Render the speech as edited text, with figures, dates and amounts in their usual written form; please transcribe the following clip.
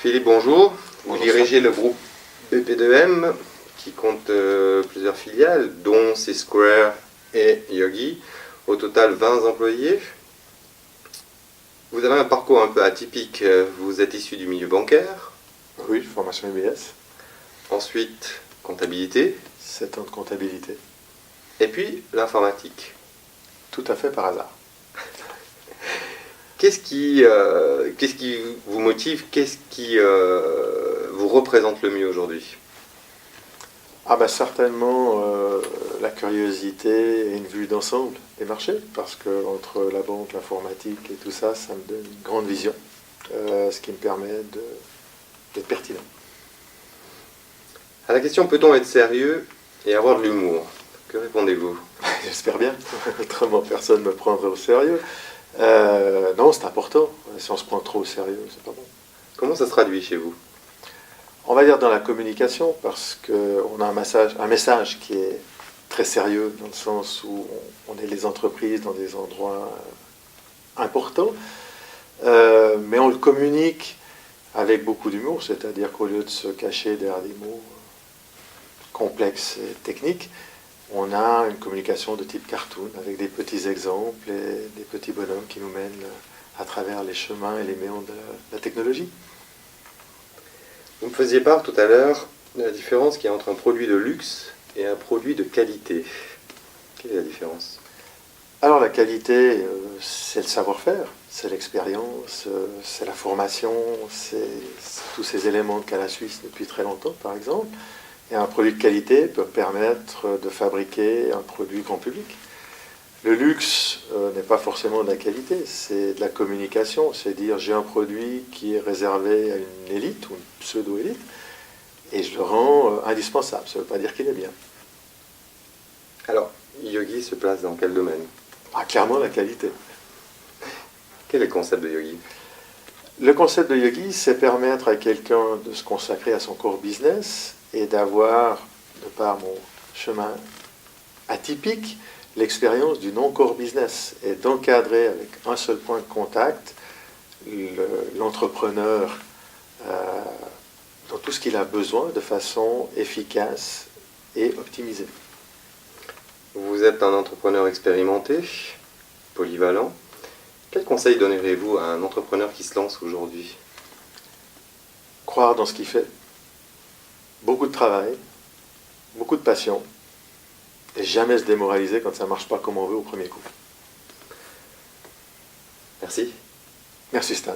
Philippe, bonjour. Vous Bonjour, dirigez le groupe BP2M qui compte plusieurs filiales, dont C-Square et Yogi. Au total, 20 employés. Vous avez un parcours un peu atypique. Vous êtes issu du milieu bancaire. Oui, formation MBS, Ensuite, comptabilité. 7 ans de comptabilité. Et puis, l'informatique. Tout à fait par hasard. Qu'est-ce qui vous motive? Qu'est-ce qui vous représente le mieux aujourd'hui? Certainement la curiosité et une vue d'ensemble des marchés, parce que entre la banque, l'informatique et tout ça, ça me donne une grande vision, ce qui me permet d'être pertinent. À la question peut-on être sérieux et avoir de l'humour? Que répondez-vous? J'espère bien, autrement personne ne me prendrait au sérieux. Non, c'est important. Si on se prend trop au sérieux, c'est pas bon. Comment ça se traduit chez vous? On va dire dans la communication, parce qu'on a un message qui est très sérieux, dans le sens où on est les entreprises dans des endroits importants, mais on le communique avec beaucoup d'humour, c'est-à-dire qu'au lieu de se cacher derrière des mots complexes et techniques, on a une communication de type cartoon, avec des petits exemples et des petits bonhommes qui nous mènent à travers les chemins et les méandres de la technologie. Vous me faisiez part tout à l'heure de la différence qu'il y a entre un produit de luxe et un produit de qualité. Quelle est la différence? Alors la qualité, c'est le savoir-faire, c'est l'expérience, c'est la formation, c'est tous ces éléments qu'a la Suisse depuis très longtemps, par exemple. Et un produit de qualité peut permettre de fabriquer un produit grand public. Le luxe n'est pas forcément de la qualité, c'est de la communication. C'est dire j'ai un produit qui est réservé à une élite ou une pseudo-élite et je le rends indispensable. Ça ne veut pas dire qu'il est bien. Alors, Yogi se place dans quel domaine? Clairement la qualité. Quel est le concept de Yogi? Le concept de Yogi, c'est permettre à quelqu'un de se consacrer à son core business et d'avoir, de par mon chemin atypique, l'expérience du non-core business et d'encadrer avec un seul point de contact l'entrepreneur dans tout ce qu'il a besoin de façon efficace et optimisée. Vous êtes un entrepreneur expérimenté, polyvalent. Quel conseil donnerez-vous à un entrepreneur qui se lance aujourd'hui? Croire dans ce qu'il fait, beaucoup de travail, beaucoup de passion, et jamais se démoraliser quand ça ne marche pas comme on veut au premier coup. Merci. Merci Stan.